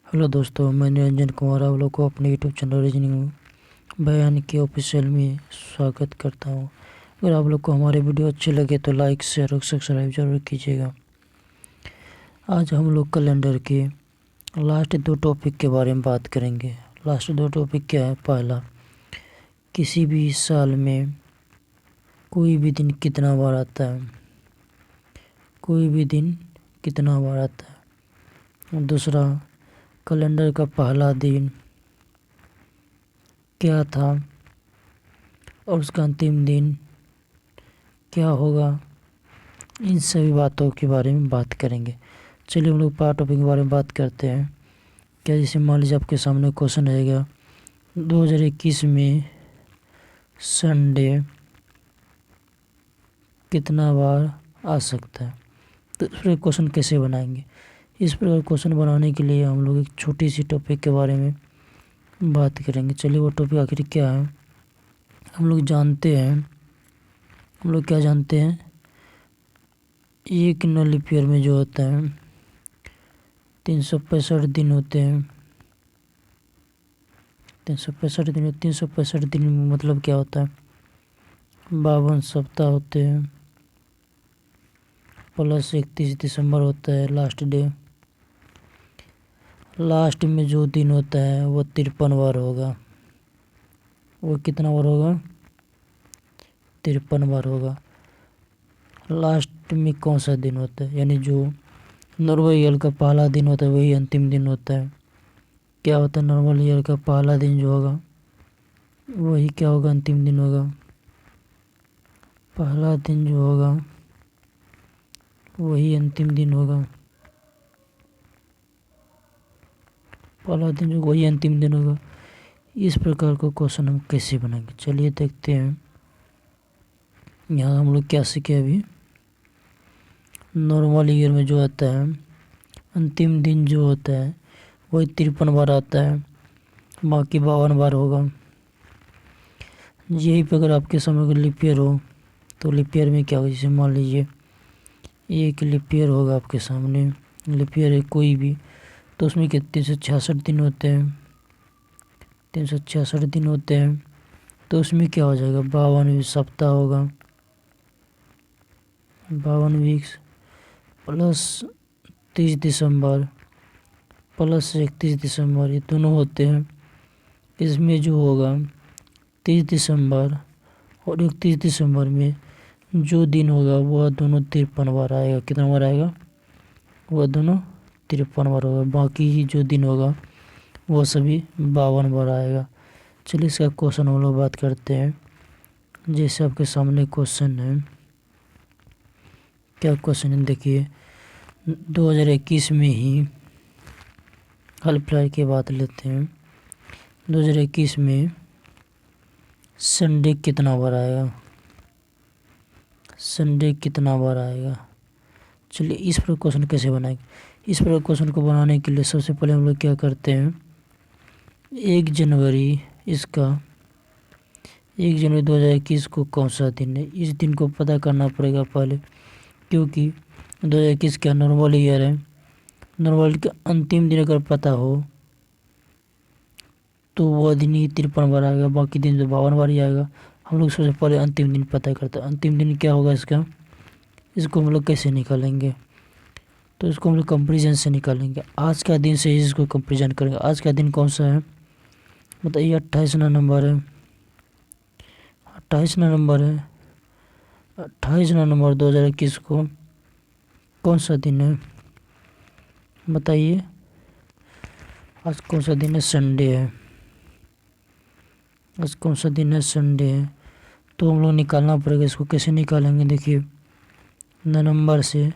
Hello दोस्तों, मैं निरंजन कुमार आप लोग को अपने यूट्यूब चैनल रीजनिंग बयान के ऑफिशियल में स्वागत करता हूं। अगर आप लोग को हमारे वीडियो अच्छे लगे तो लाइक शेयर और सब्सक्राइब जरूर कीजिएगा। आज हम लोग कैलेंडर के लास्ट दो टॉपिक के बारे में बात करेंगे। लास्ट दो टॉपिक क्या है? पहला, किसी भी साल में कोई भी दिन कितना बार आता है, कोई भी दिन कितना बार आता है। दूसरा, कैलेंडर का पहला दिन क्या था और उसका अंतिम दिन क्या होगा। इन सभी बातों के बारे में बात करेंगे। चलिए हम लोग पार्ट टॉपिक के बारे में बात करते हैं। क्या जैसे मान लीजिए आपके सामने क्वेश्चन रहेगा 2021 में संडे कितना बार आ सकता है, तो इस पर क्वेश्चन कैसे बनाएंगे। इस पर क्वेश्चन बनाने के लिए हम लोग एक छोटी सी टॉपिक के बारे में बात करेंगे। चलिए वो टॉपिक आखिर क्या है। हम लोग क्या जानते हैं, एक लीप ईयर में जो होता है 365 दिन होते हैं। 365 दिन में मतलब क्या होता है, 52 सप्ताह होते हैं प्लस 31 दिसंबर होता है लास्ट डे। लास्ट में जो दिन होता है वो 53 बार होगा। वो कितना बार होगा? 53 बार होगा। लास्ट में कौन सा दिन होता है, यानी जो नॉर्मल ईयर का पहला दिन होता है वही अंतिम दिन होता है। क्या होता है? नॉर्मल ईयर का पहला दिन जो होगा वही क्या होगा? अंतिम दिन होगा। पहला दिन जो होगा वही अंतिम दिन होगा। पहला दिन जो वही अंतिम दिन होगा। इस प्रकार का क्वेश्चन हम कैसे बनाएंगे, चलिए देखते हैं। यहाँ हम लोग क्या सीखे अभी, नॉर्मल ईयर में जो आता है अंतिम दिन जो होता है वही 53 बार आता है, बाकी 52 बार होगा। यही पे अगर आपके समय का लीप ईयर हो तो लीप ईयर में क्या होगा, जैसे मान लीजिए एक लीप ईयर होगा आपके सामने, लीप ईयर है कोई भी, तो उसमें कितने 366 दिन होते हैं। 366 दिन होते हैं तो उसमें क्या हो जाएगा, 52 सप्ताह होगा। 52 वीक्स प्लस 30 दिसंबर प्लस 31 दिसंबर, ये दोनों होते हैं। इसमें जो होगा 30 दिसंबर और 31 दिसंबर में जो दिन होगा वह दोनों 53 बार आएगा। कितना बार आएगा? वह दोनों 53 बार होगा। बाकी ही जो दिन होगा वह सभी 52 बार आएगा। चलिए इसका क्वेश्चन हम लोग बात करते हैं। जैसे आपके सामने क्वेश्चन है, क्या क्वेश्चन है देखिए। 2021 में ही हल फिलहाल की बात लेते हैं। 2021 में संडे कितना बार आएगा, संडे कितना बार आएगा। चलिए इस पर क्वेश्चन कैसे बनाएंगे। इस पर क्वेश्चन को बनाने के लिए सबसे पहले हम लोग क्या करते हैं, 1 जनवरी 2021 को कौन सा दिन है, इस दिन को पता करना पड़ेगा पहले, क्योंकि 2021 क्या नॉर्मल ईयर है। नॉर्मल का अंतिम दिन अगर पता हो तो वह दिन ही 53 बार आएगा, बाकी दिन तो 52 बार ही आएगा। हम लोग सबसे पहले अंतिम दिन पता करते हैं। अंतिम दिन क्या होगा इसका, इसको हम लोग कैसे निकालेंगे, तो इसको हम लोग कंपेरिजन से निकालेंगे। आज का दिन से इसको कंपेरिजन करेंगे। आज का दिन कौन सा है बताइए, 28 नवंबर है। 28 नवंबर है। 28 नवंबर 2021 को कौन सा दिन है बताइए। आज कौन सा दिन है? संडे है। आज कौन सा दिन है? संडे है। तो हम लोग निकालना पड़ेगा। इसको कैसे निकालेंगे, देखिए नवंबर से,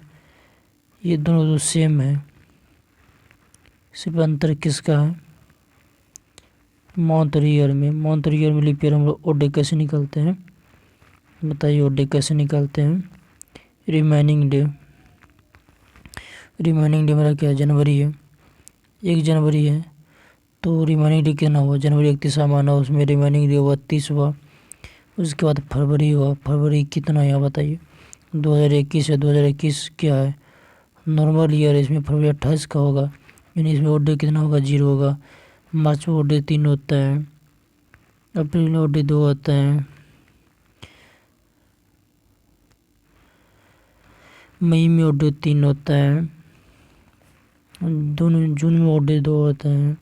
ये दोनों तो सेम है, सिर्फ अंतर किसका है, मंथ और ईयर में। मंथ और ईयर में लीप ईयर हम लोग ओडे कैसे निकालते हैं बताइए। ओडे कैसे निकालते हैं, रिमेनिंग डे। रिमेनिंग डे मेरा क्या है, जनवरी है। 1 जनवरी है तो रिमेनिंग डे कितना हुआ, जनवरी 31 माना, उसमें रिमेनिंग डे हुआ 30 हुआ। उसके बाद फरवरी हुआ। फरवरी कितना है बताइए, 2021 है। 2021 क्या है, नॉर्मल ईयर है, इसमें फरवरी 28 का होगा। यानी इसमें ओड डे कितना होगा, 0 होगा। मार्च में ओड डे 3 होता है, अप्रैल में ओड डे 2 होता है, मई में ओड डे 3 होता है, जून में ओड डे 2 होता है,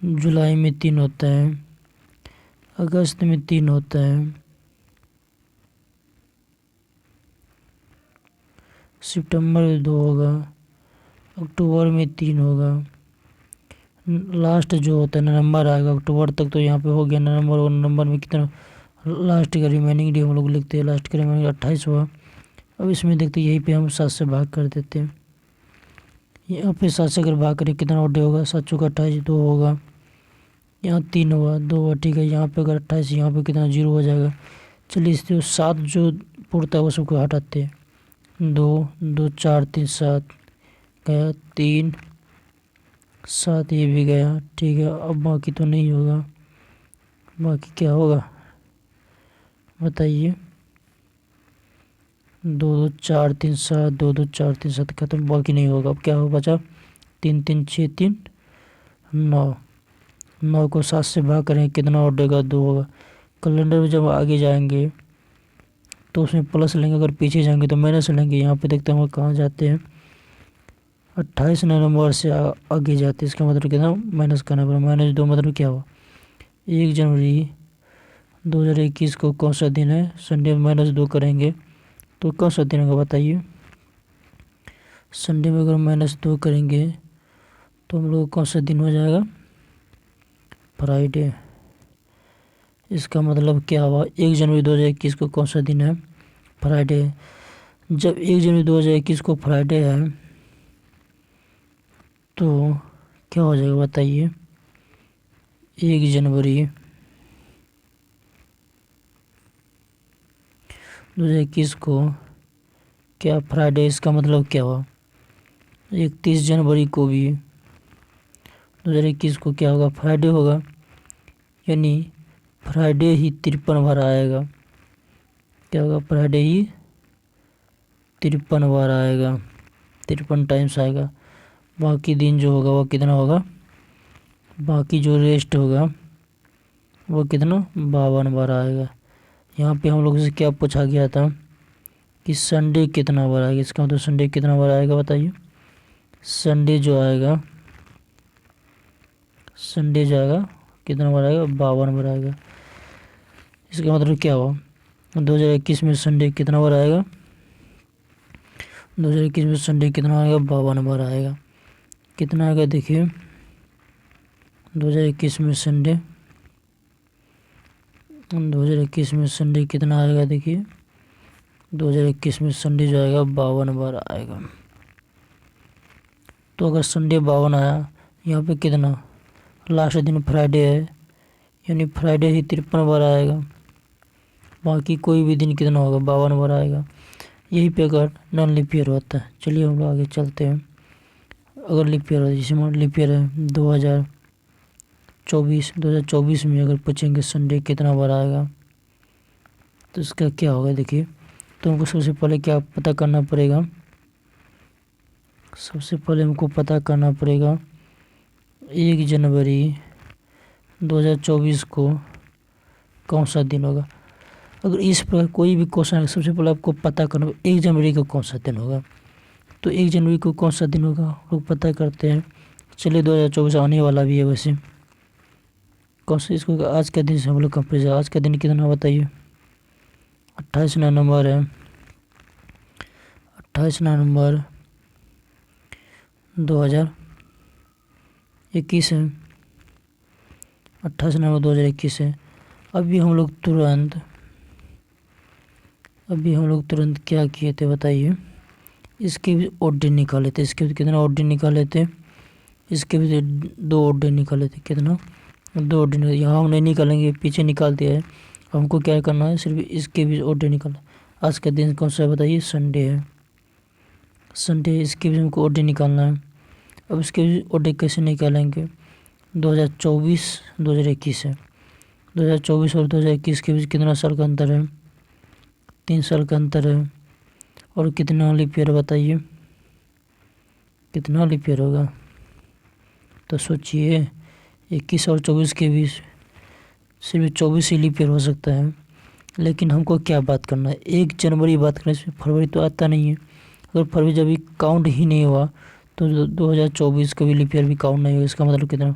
जुलाई में 3 होता है, अगस्त में 3 होता है, सितंबर में 2 होगा, अक्टूबर में 3 होगा, लास्ट जो होता है नवंबर आएगा। अक्टूबर तक तो यहाँ पे हो गया नवंबर, और नवंबर में कितना लास्ट का रिमेनिंग डे हम लोग लिखते हैं, लास्ट का रिमेनिंग 28 हुआ। अब इसमें देखते हैं, यहीं पे हम 7 से भाग कर देते हैं। यहाँ पे 7 से अगर भाग करें कितना ओड डे होगा, 7 चौका 28, 2 होगा, यहाँ 3 हुआ, 2 हुआ, ठीक है। यहाँ पे अगर 28, यहाँ पे कितना 0 हो जाएगा। चलिए इससे 7 जो पूर्ता है वो सबको हटाते हैं। 2 2 4 3 7 गया, 3 7 ये भी गया, ठीक है। अब बाकी तो नहीं होगा, बाकी क्या होगा बताइए। 2 2 4 3 7, 2 2 4 3 7 खत्म, बाकी नहीं होगा। अब क्या हो बचा, 3 3 6 3 9, 9 को 7 से भाग करें कितना ओड डे का, 2 होगा। कैलेंडर में जब आगे जाएंगे तो उसमें प्लस लेंगे, अगर पीछे जाएंगे तो माइनस लेंगे। यहाँ पे देखते हैं हम कहाँ जाते हैं, 28 नवंबर से आगे जाते हैं, इसका मतलब कितना माइनस करना पड़ेगा। -2 मतलब क्या हुआ, 1 जनवरी 2021 को कौन सा दिन है, संडे में -2 करेंगे तो कौन सा दिन होगा बताइए। संडे में अगर -2 करेंगे तो हम लोग कौन सा दिन हो जाएगा, फ्राइडे। इसका मतलब क्या हुआ, 1 जनवरी 2021 को कौन सा दिन है, फ्राइडे। जब 1 जनवरी 2021 को फ्राइडे है तो क्या हो जाएगा बताइए। 1 जनवरी 2021 को क्या फ्राइडे, इसका मतलब क्या हुआ, 31 जनवरी को भी 2021 को क्या होगा, फ्राइडे होगा। यानी फ्राइडे ही 53 बार आएगा। क्या होगा, फ्राइडे ही 53 बार आएगा, 53 टाइम्स आएगा। बाकी दिन जो होगा वो कितना होगा, बाकी जो रेस्ट होगा वो कितना 52 बार आएगा। यहाँ पे हम लोग से क्या पूछा गया था कि संडे कितना बार आएगा, इसका मतलब संडे कितना बार आएगा बताइए। संडे जो आएगा, संडे जो आएगा कितना बार आएगा, 52 बार आएगा। इसका मतलब क्या हुआ, 2021 में संडे कितना बार आएगा, 2021 में संडे कितना आएगा, 52 बार आएगा। कितना आएगा देखिए, 2021 में संडे, 2021 में संडे कितना आएगा देखिए, 2021 में संडे जो आएगा 52 बार आएगा। तो अगर संडे 52 आया, यहाँ पे कितना लास्ट दिन फ्राइडे है, यानी फ्राइडे ही 53 बार आएगा। बाकी कोई भी दिन कितना होगा, 52 बार आएगा। यही पे अगर नॉन लीप ईयर होता है। चलिए हम लोग आगे चलते हैं। अगर लीप ईयर होता है, जैसे लीप ईयर है 2024 में अगर पूछेंगे संडे कितना बार आएगा तो इसका क्या होगा देखिए। तो हमको सबसे पहले क्या पता करना पड़ेगा, सबसे पहले हमको पता करना पड़ेगा 1 जनवरी 2024 को कौन सा दिन होगा। अगर इस प्रकार कोई भी क्वेश्चन है, सबसे पहले आपको पता करना 1 जनवरी को कौन सा दिन होगा। तो 1 जनवरी को कौन सा दिन होगा लोग पता करते हैं। चलिए 2024 आने वाला भी है, वैसे कौन सा इसको आज का दिन से हम लोग कंपेरिजन, आज का दिन कितना बताइए, 28 नवंबर है, 28 नवंबर 2021 है, 28 नवंबर 2021 है। अभी हम लोग तुरंत क्या किए थे बताइए, इसके भी ओड डे निकाले थे। इसके भी कितना ओड डे निकाले थे, इसके भी 2 ओड डे निकाले थे। कितना, 2 ओड डे। यहाँ हम नहीं निकालेंगे, पीछे निकाल दिया है। हमको क्या करना है, सिर्फ इसके भी ओड डे निकालना। आज का दिन कौन सा है बताइए, संडे है, संडे। इसके भी हमको ओड डे निकालना है। अब इसके भी ओड डे कैसे निकालेंगे, 2024 2021 है, 2024 और 2021 के बीच कितना साल का अंतर है, 3 साल का अंतर है। और कितना लीप ईयर बताइए, कितना लीप ईयर होगा, तो सोचिए 21 और 24 के बीच सिर्फ 24 ही लीप ईयर हो सकता है। लेकिन हमको क्या बात करना है, 1 जनवरी बात करना है, इसमें फरवरी तो आता नहीं है। अगर फरवरी जब भी काउंट ही नहीं हुआ तो 2024 का भी लीप ईयर भी काउंट नहीं होगा। इसका मतलब कितना,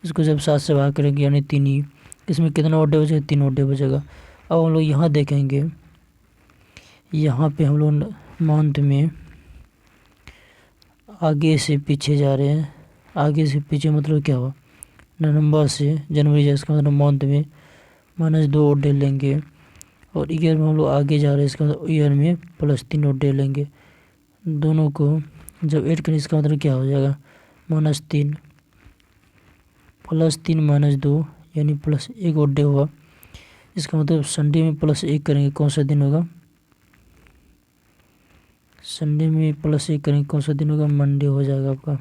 इसको जब 7 से भाग करेंगे यानी 3 ही, इसमें कितना ओड डे बचेगा, 3 ओड डे बचेगा। अब हम लोग यहाँ देखेंगे, यहाँ पे हम लोग मंथ में आगे से पीछे जा रहे हैं। आगे से पीछे मतलब क्या हुआ, नवंबर से जनवरी जाए, इसका मतलब मंथ में -2 ओड डे लेंगे। और ईयर में हम लोग आगे जा रहे हैं, इसका मतलब ईयर में +3 ओड डे लेंगे। दोनों को जब ऐड करें इसका मतलब क्या हो जाएगा, -3 +3 -2 यानी +1 ओड डे हुआ। इसका मतलब संडे में +1 करेंगे, कौन सा दिन होगा, संडे में +1 करेंगे, कौन सा दिन होगा, मंडे हो जाएगा आपका।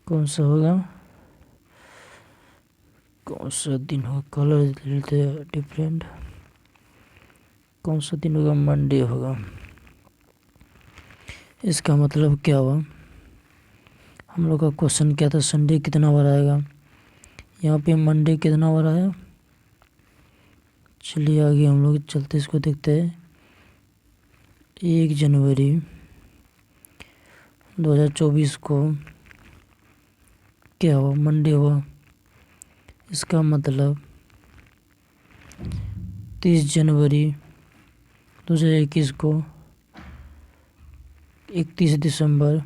कौन सा होगा, कौन सा दिन होगा, कलर लेते हैं डिफरेंट, कौन सा दिन होगा, मंडे होगा। इसका मतलब क्या हुआ, हम लोग का क्वेश्चन क्या था, संडे कितना बार आएगा, यहाँ पे मंडे कितना बार आया। चलिए आगे हम लोग चलते इसको देखते हैं। 1 जनवरी 2024 को क्या हुआ, मंडे हुआ। इसका मतलब 30 जनवरी 2021 को 31 दिसंबर,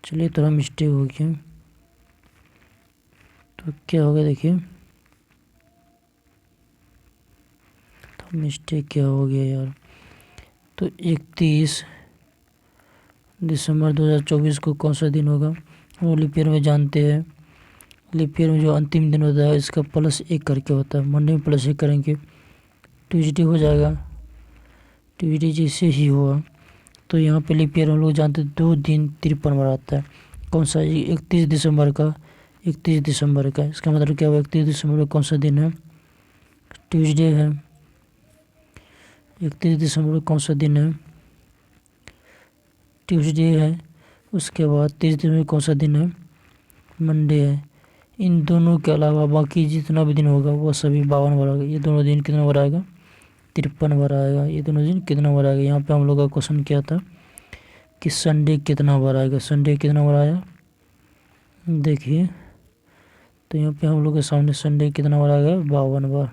चलिए थोड़ा मिस्टेक हो गया, तो क्या होगा देखिए, तो मिस्टेक क्या हो गया यार, तो 31 दिसंबर 2024 को कौन सा दिन होगा, वो लीप ईयर में जानते हैं। लीप ईयर में जो अंतिम दिन होता है इसका +1 करके होता है। मंडे में +1 करेंगे, ट्यूसडे हो जाएगा। ट्यूसडे जैसे ही हुआ तो यहाँ पे लीप ईयर हम लोग जानते हैं 2 दिन 53 बार आता है। कौन सा, 31 दिसंबर का, 31 दिसंबर का। इसका मतलब क्या हुआ, 31 दिसंबर का कौन सा दिन है, ट्यूसडे है। 31 दिसंबर का कौन सा दिन है, ट्यूसडे है। उसके बाद 30 दिसंबर कौन सा दिन है, मंडे है। इन दोनों के अलावा बाकी जितना भी दिन होगा वो सभी 52 बार आएगा। ये दोनों दिन कितना बार आएगा, 53 बार आएगा। ये दोनों दिन कितना बार आएगा। यहाँ पे हम लोग का क्वेश्चन क्या था कि संडे कितना बार आएगा, संडे कितना बार आया, देखिए तो यहाँ पे हम लोग के सामने संडे कितना बार आएगा, 52 बार।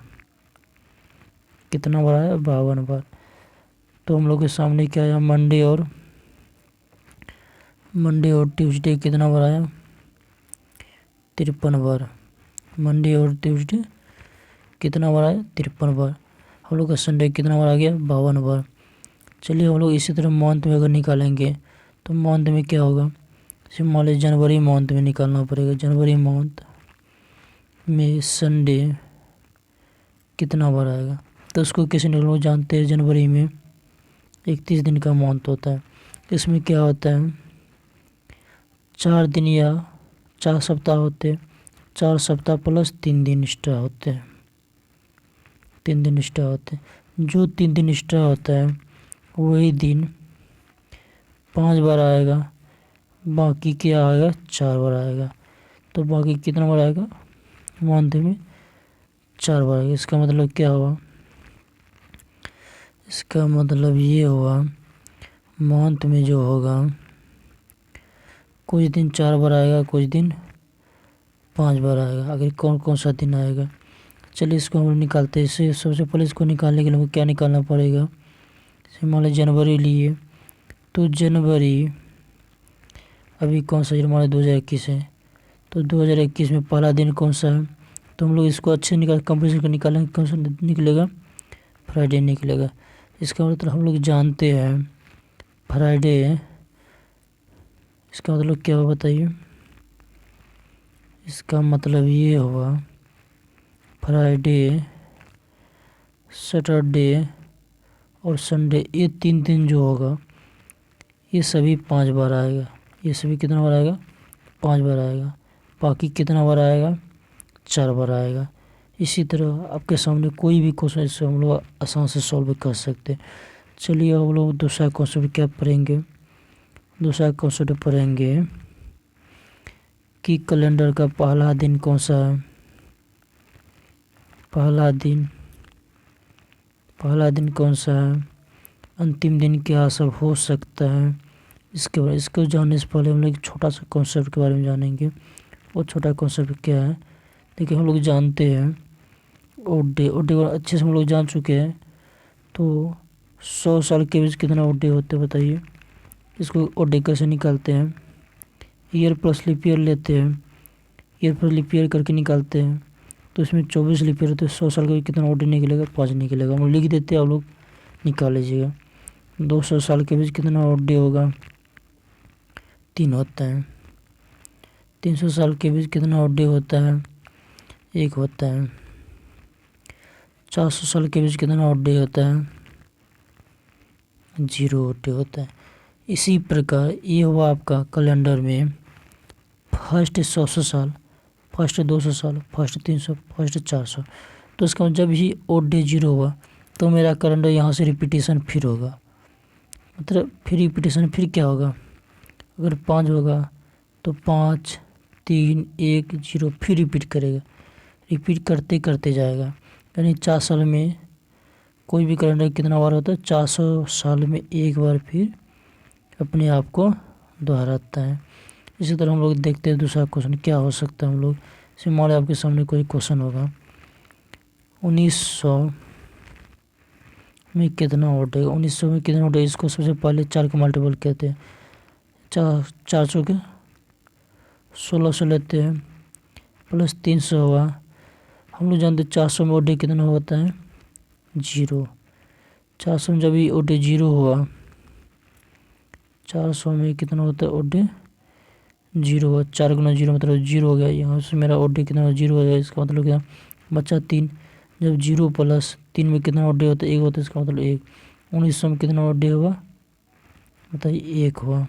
कितना बार आया, 52 बार। तो हम लोग के सामने क्या आया, मंडे और ट्यूसडे कितना बार आया, 53 बार। मंडे और ट्यूसडे कितना बार आया, 53 बार। हम लोग का संडे कितना बार आ गया, 52 बार। चलिए हम लोग इसी तरह मंथ में अगर निकालेंगे तो मंथ में क्या होगा, जैसे मान लीजिए जनवरी मंथ में निकालना पड़ेगा। जनवरी मंथ में संडे कितना बार आएगा, तो उसको कैसे निकालो, जानते हैं जनवरी में 31 दिन का मंथ होता है। इसमें क्या होता है, 4 दिन या 4 सप्ताह होते हैं। 4 सप्ताह +3 दिन एक्स्ट्रा होते हैं, 3 दिन एक्स्ट्रा होते हैं। जो 3 दिन एक्स्ट्रा होता है वही दिन 5 बार आएगा, बाकी क्या आएगा, 4 बार आएगा। तो बाकी कितना बार आएगा, मंथ में 4 बार आएगा। इसका मतलब क्या हुआ, इसका मतलब ये हुआ मंथ में जो होगा कुछ दिन 4 बार आएगा, कुछ दिन 5 बार आएगा। आगे कौन कौन सा दिन आएगा, चलिए इसको हम लोग निकालते हैं। इससे सबसे पहले इसको निकालने के लिए क्या निकालना पड़ेगा, जैसे मान लीजिए जनवरी लिए तो जनवरी अभी कौन सा, हमारा 2021 है, तो 2021 में पहला दिन कौन सा है, तो हम लोग इसको अच्छे कंपटीशन का निकालेंगे, कौन सा निकलेगा, फ्राइडे निकलेगा। इसका मतलब हम लोग जानते हैं फ्राइडे, इसका मतलब क्या हुआ बताइए, इसका मतलब ये हुआ फ्राइडे, सैटरडे और संडे, ये 3 दिन जो होगा ये सभी 5 बार आएगा। ये सभी कितना बार आएगा, 5 बार आएगा। बाकी कितना बार आएगा, 4 बार आएगा। इसी तरह आपके सामने कोई भी क्वेश्चन इससे हम लोग आसान से सॉल्व कर सकते हैं। चलिए हम लोग दूसरा कॉन्सेप्ट क्या पढ़ेंगे, दूसरा कॉन्सेप्ट पढ़ेंगे कि कैलेंडर का पहला दिन कौन सा है। पहला दिन कौन सा है। अंतिम दिन क्या सब हो सकता है। इसको जानने से पहले हम लोग एक छोटा सा कॉन्सेप्ट के बारे में जानेंगे। वो छोटा कॉन्सेप्ट क्या है। देखिए, हम लोग जानते हैं ओड डे को अच्छे से हम लोग जान चुके हैं। तो 100 साल के बीच कितना ओड डे होते हैं बताइए। इसको ओड डे कैसे निकालते हैं। ईयर प्लस लीप ईयर लेते हैं, ईयर प्लस लीप ईयर करके निकालते हैं। तो इसमें 24 लीप ईयर होते हैं। 100 साल का कितना ओड डे निकलेगा, 5 निकलेगा। हम लोग लिख देते हैं, आप लोग निकाल लीजिएगा। 200 साल के बीच कितना ओड डे होगा, 3 होता है। 300 साल के बीच कितना ओड डे होता है, 1 होता है। 400 साल के बीच कितना ओड डे होता है, 0 ओड डे होता है। इसी प्रकार ये हुआ आपका कैलेंडर में फर्स्ट 100 साल, फर्स्ट 200 साल, फर्स्ट 300, फर्स्ट 400। तो इसका जब ही ओड डे 0 हुआ तो मेरा कैलेंडर यहाँ से रिपीटेशन फिर होगा। मतलब फिर रिपीटेशन फिर क्या होगा, अगर 5 होगा तो 5, 3, 1, 0 फिर रिपीट करेगा। रिपीट करते करते जाएगा। यानी 4 साल में कोई भी कैलेंडर कितना बार होता है, 400 साल में एक बार फिर अपने आप को दोहराता है। इसी तरह हम लोग देखते हैं दूसरा क्वेश्चन क्या हो सकता है। हम लोग जैसे मान लो आपके सामने कोई क्वेश्चन होगा, 1900 में कितना ओड है। 1900 में कितना ओड है, इसको सबसे पहले 4 का मल्टीपल कहते हैं। 4 चौके 1600 लेते हैं, प्लस 300 हुआ। हम लोग जानते हैं 400 में ओड कितना होता है, 0। 400 में जब भी ओड 0 हुआ, 400 में कितना होता है ओड 0 हुआ। 4 गुना 0 मतलब 0 हो गया। यहाँ से मेरा ओड कितना 0 हो गया। इसका मतलब क्या बचा 3। जब 0 प्लस 3 में कितना ओड होता है, 1 होता है। इसका मतलब 1। 1900 में कितना ओड हुआ बताइए, 1 हुआ।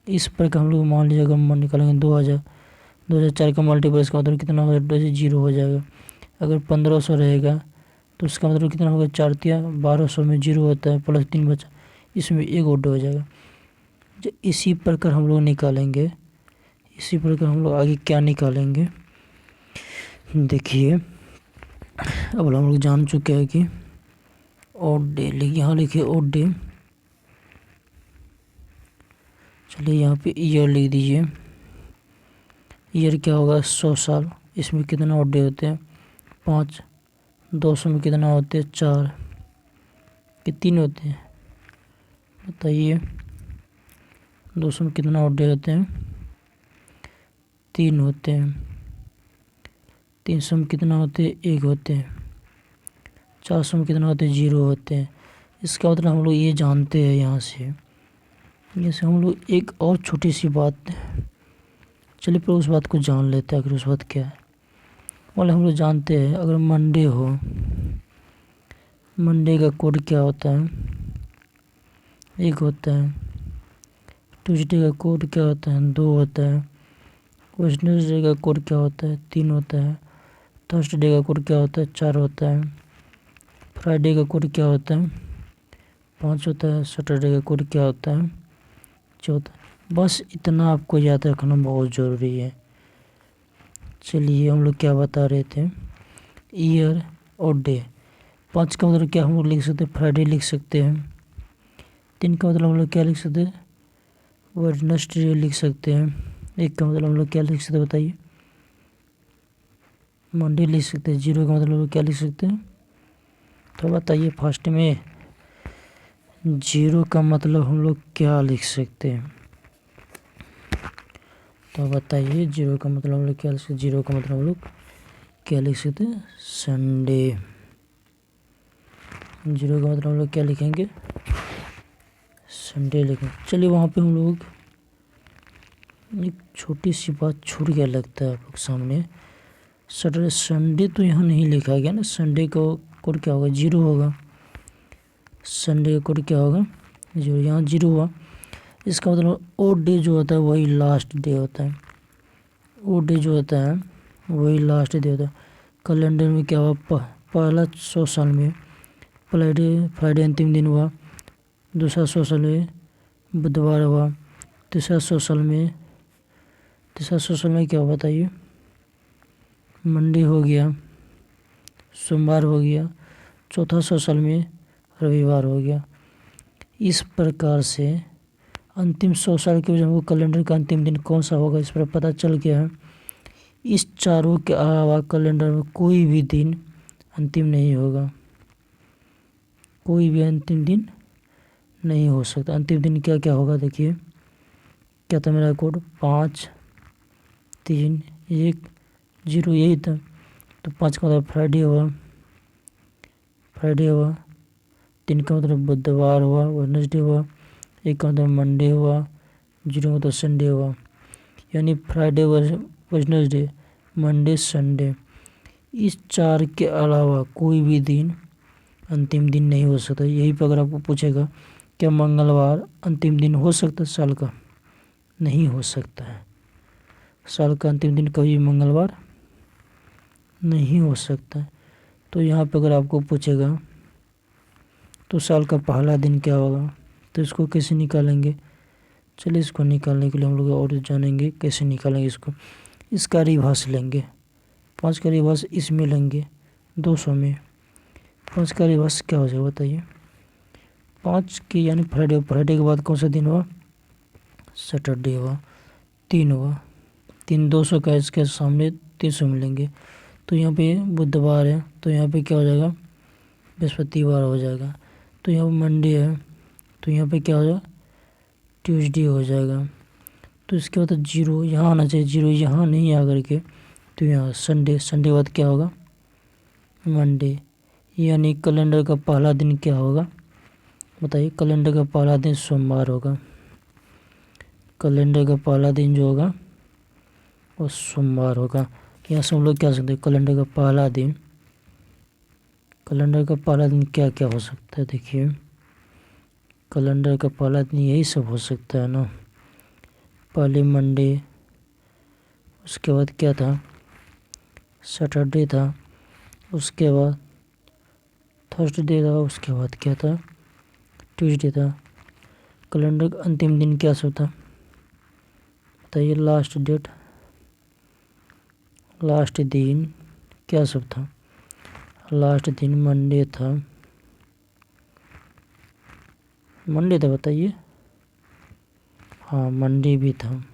इस प्रकार हम लोग मान लीजिए अगर हम निकालेंगे 2004 का मल्टीपल, इसका मतलब कितना हो जाएगा, 0 हो जाएगा। अगर 1500 रहेगा तो इसका मतलब कितना होगा, 4 तिया 1200 में 0 होता है, प्लस 3 बचा, इसमें 1 ओड हो जाएगा। इसी प्रकार हम लोग निकालेंगे। इसी प्रकार हम लोग आगे क्या निकालेंगे देखिए। अब हम लोग जान चुके हैं कि ओड डे, यहाँ लिखिए ओड डे। चलिए यहाँ पे ईयर लिख दीजिए। ईयर क्या होगा, 100 साल। इसमें कितना ओड डे होते हैं, 5। 200 में कितना होते हैं, 4 कि 3 होते हैं बताइए। 200 में कितना ओड डे होते हैं, 3 होते हैं। 300 में कितना होते हैं, 1 होते हैं। 400 में कितना होते हैं, 0 होते हैं। इसका मतलब हम लोग ये जानते हैं यहाँ से। जैसे हम लोग एक और छोटी सी बात, चलिए पर उस बात को जान लेते हैं। अगर उस बात क्या है, मतलब हम लोग जानते हैं अगर मंडे हो, मंडे का कोड क्या होता है, 1 होता है। ट्यूसडे का कोड क्या होता है, 2 होता है। वेडनेसडे का कोड क्या होता है, 3 होता है। थर्सडे का कोड क्या होता है, 4 होता है। फ्राइडे का कोड क्या होता है, 5 होता है। सैटरडे का कोड क्या होता है, 14। बस इतना आपको याद रखना बहुत ज़रूरी है। चलिए हम लोग क्या बता रहे थे, ईयर और डे। 5 का मतलब क्या हम लोग लिख सकते हैं, फ्राइडे लिख सकते हैं। 3 का मतलब हम लोग क्या लिख सकते हैं, वेडनेसडे लिख सकते हैं। 1 का मतलब हम लोग क्या लिख सकते हैं बताइए, मंडे लिख सकते हैं। 0 का मतलब हम लोग क्या लिख सकते हैं, तो बताइए फर्स्ट में 0 का मतलब हम लोग क्या लिख सकते हैं, तो बताइए 0 का मतलब हम लोग क्या लिख सकते हैं। 0 का मतलब हम लोग क्या लिख सकते हैं, संडे। 0 का मतलब हम लोग क्या लिखेंगे, संडे लिखेंगे। चलिए वहाँ पे हम लोग एक छोटी सी बात छूट गया लगता है आप लोग सामने। सैटरडे संडे तो यहाँ नहीं लिखा गया ना। संडे का कोड क्या होगा, 0 होगा। संडे का कोड क्या होगा, 0। यहाँ 0 हुआ। इसका मतलब ओड डे जो होता है वही लास्ट डे होता है। ओड डे जो होता है वही लास्ट डे होता है। कैलेंडर में क्या हुआ, पहला 100 साल में फ्राइडे अंतिम दिन हुआ। दूसरा 100 साल में बुधवार हुआ। तीसरा 100 साल में तीसरा सोशल में क्या हुआ बताइए? मंडे हो गया, सोमवार हो गया, चौथा सोशल में रविवार हो गया। इस प्रकार से अंतिम सोशल के हमको कैलेंडर का अंतिम दिन कौन सा होगा इस पर पता चल गया है। इस चारों के अलावा कैलेंडर में कोई भी दिन अंतिम नहीं होगा, कोई भी अंतिम दिन नहीं हो सकता। अंतिम दिन क्या क्या होगा देखिए, क्या था मेरा कोड? 5 3 1 0, यही था। तो 5 का मतलब फ्राइडे हुआ, 3 का मतलब बुधवार हुआ, वेडनेसडे हुआ, 1 का मतलब मंडे हुआ, 0 का मतलब संडे हुआ। यानी फ्राइडे, वेडनेसडे, मंडे, संडे, इस 4 के अलावा कोई भी दिन अंतिम दिन नहीं हो सकता। यही पर अगर आपको पूछेगा क्या मंगलवार अंतिम दिन हो सकता है साल का? नहीं हो सकता है। साल का अंतिम दिन कभी मंगलवार नहीं हो सकता है। तो यहाँ पे अगर आपको पूछेगा तो साल का पहला दिन क्या होगा, तो इसको कैसे निकालेंगे? चलिए इसको निकालने के लिए हम लोग और जानेंगे कैसे निकालेंगे इसको। इसका रिवर्स लेंगे, 5 का रिवर्स इसमें लेंगे 200 में। 5 का रिवर्स क्या हो जाएगा बताइए? 5 की यानी फ्राइडे, फ्राइडे के बाद कौन सा दिन हुआ? सैटरडे हुआ, 3 हुआ, 3 200 का, इसके सामने 300 मिलेंगे। तो यहाँ पे बुधवार है तो यहाँ पे क्या हो जाएगा? बृहस्पतिवार हो जाएगा। तो यहाँ मंडे है तो यहाँ पे क्या हो जाएगा? ट्यूसडे हो जाएगा। तो इसके बाद 0 यहाँ आना चाहिए, 0 यहाँ नहीं आ करके तो यहाँ संडे, संडे के बाद क्या होगा? मंडे। यानी कैलेंडर का पहला दिन क्या होगा बताइए? कैलेंडर का पहला दिन सोमवार होगा। कैलेंडर का पहला दिन जो होगा वो सोमवार होगा। यहाँ से हम लोग क्या सकते हैं? कैलेंडर का पहला दिन, कैलेंडर का पहला दिन क्या क्या हो सकता है देखिए? कैलेंडर का पहला दिन यही सब हो सकता है ना। पहले मंडे, उसके बाद क्या था? सैटरडे था, उसके बाद थर्सडे था, उसके बाद क्या था? ट्यूसडे था। कैलेंडर का अंतिम दिन क्या सब था बताइए? लास्ट डेट, लास्ट दिन क्या सब था? लास्ट दिन मंडे था, मंडे था बताइए? हाँ मंडे भी था,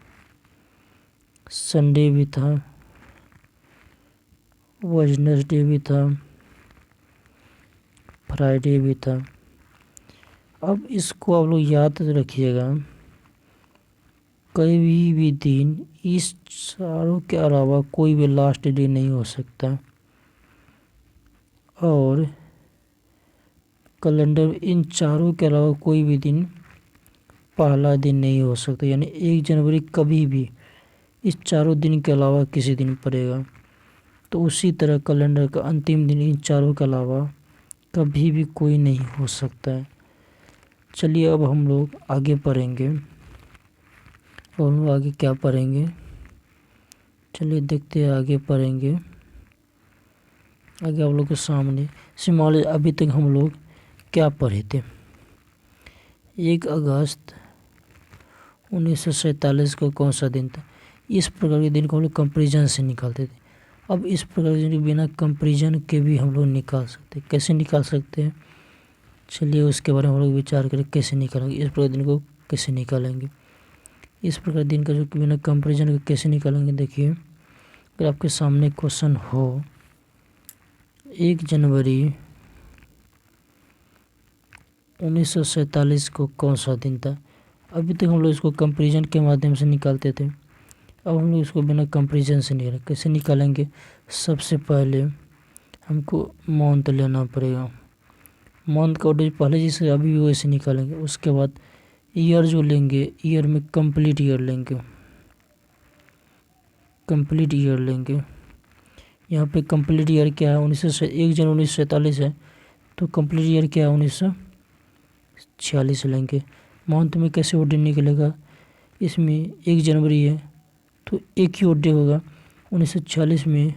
संडे भी था, वेडनेसडे भी था, फ्राइडे भी था। अब इसको आप लोग याद रखिएगा, कभी भी दिन इस चारों के अलावा कोई भी लास्ट डे नहीं हो सकता। और कैलेंडर इन चारों के अलावा कोई भी दिन पहला दिन नहीं हो सकता। यानी 1 जनवरी कभी भी इस चारों दिन के अलावा किसी दिन पड़ेगा। तो उसी तरह कैलेंडर का अंतिम दिन इन चारों के अलावा कभी भी कोई नहीं हो सकता है। चलिए अब हम लोग आगे पढ़ेंगे, और हम लोग आगे क्या पढ़ेंगे? चलिए देखते हैं आगे पढ़ेंगे। आगे आप लोग के सामने सिमॉल अभी तक हम लोग क्या पढ़े थे? 1 अगस्त 1947 को कौन सा दिन था? इस प्रकार के दिन को हम लोग कंपेरिजन से निकालते थे। अब इस प्रकार के दिन बिना कंपेरिजन के भी हम लोग निकाल सकते हैं। कैसे निकाल सकते हैं? चलिए उसके बारे में हम लोग विचार करें कैसे निकालेंगे। इस प्रकार दिन को कैसे निकालेंगे? इस प्रकार दिन का जो बिना कंपेरिजन के कैसे निकालेंगे देखिए, अगर आपके सामने क्वेश्चन हो 1 जनवरी 1947 को कौन सा दिन था? अभी तक हम लोग इसको कंपेरिजन के माध्यम से निकालते थे, अब हम लोग इसको बिना कंपेरिजन से निकालें। कैसे निकालेंगे? सबसे पहले हमको मंथ लेना पड़ेगा, मंथ का ऑर्डर पहले जैसे अभी भी वैसे निकालेंगे। उसके बाद ईयर जो लेंगे, ईयर में कंप्लीट ईयर लेंगे, कंप्लीट ईयर लेंगे। यहाँ पे कंप्लीट ईयर क्या है? 1 जनवरी 1947 है तो कंप्लीट ईयर क्या है? 1946 लेंगे। मंथ में कैसे ऑर्डर निकलेगा? इसमें 1 जनवरी है तो एक ही ऑर्डर होगा। 1946 में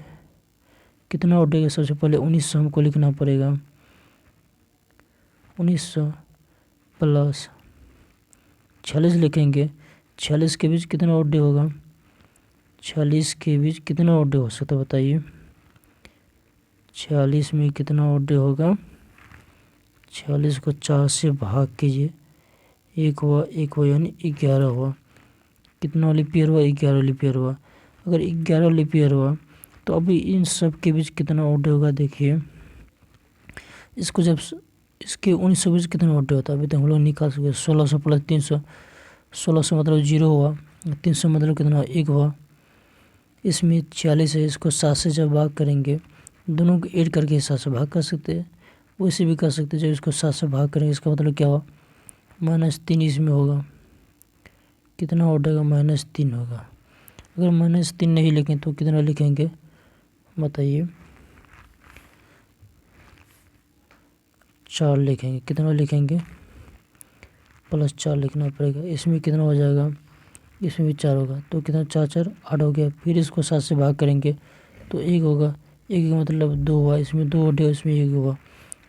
कितना ऑर्डर है? सबसे पहले 1900 हमको लिखना पड़ेगा, 1900 प्लस 46 लिखेंगे। 46 के बीच कितना ऑर्डर होगा? 46 के बीच कितना ऑड डे हो सकता है बताइए। 46 में कितना ऑड डे होगा। 46 को 4 से भाग कीजिए, 1 हुआ यानी 11 हुआ। कितना लीप ईयर हुआ, 11 लीप ईयर हुआ। अगर 11 लीप ईयर हुआ तो अभी इन सब के बीच कितना ऑड डे होगा देखिए। इसको जब इसके 19 बीच कितना ऑड डे होता है अभी तो हम लोग निकाल सकते। 1600 प्लस 300, 1600 मतलब 0 हुआ, 300 मतलब कितना 1 हुआ। इसमें 46 है, इसको 7 से जब भाग करेंगे, दोनों को ऐड करके 7 से भाग कर सकते हैं। वैसे भी कर सकते हैं, जब इसको 7 से भाग करेंगे इसका मतलब क्या हुआ, -3 इसमें होगा। कितना ऑड होगा, -3 होगा। अगर -3 नहीं लिखें तो कितना लिखेंगे बताइए। 4 लिखेंगे। कितना लिखेंगे, +4 लिखना पड़ेगा। इसमें कितना हो जाएगा, इसमें भी 4 होगा तो कितना 4 4 8 हो गया। फिर इसको 7 से भाग करेंगे तो 1 होगा, 1 का मतलब 2 हुआ। इसमें 2 ऑड है, इसमें 1 हुआ।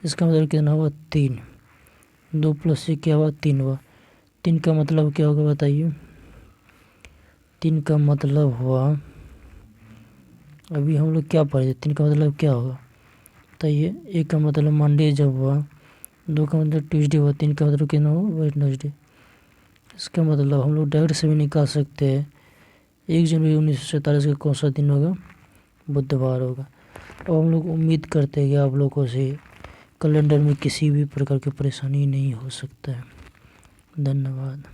इसका मतलब कितना हुआ 3। 2 + 1 क्या हुआ 3 हुआ। 3 का मतलब क्या होगा बताइए। 3 का मतलब हुआ, अभी हम लोग क्या पढ़े थे, 3 का मतलब क्या होगा बताइए। 1 का मतलब मंडे जब हुआ, 2 का मतलब ट्यूसडे हुआ, 3 का मतलब कितना हुआ वेडनेसडे। इसका मतलब हम लोग डायरेक्ट से भी निकाल सकते हैं। 1 जनवरी 1947 का कौन सा दिन होगा, बुधवार होगा। अब हम लोग उम्मीद करते हैं कि आप लोगों से कैलेंडर में किसी भी प्रकार की परेशानी नहीं हो सकता है। धन्यवाद।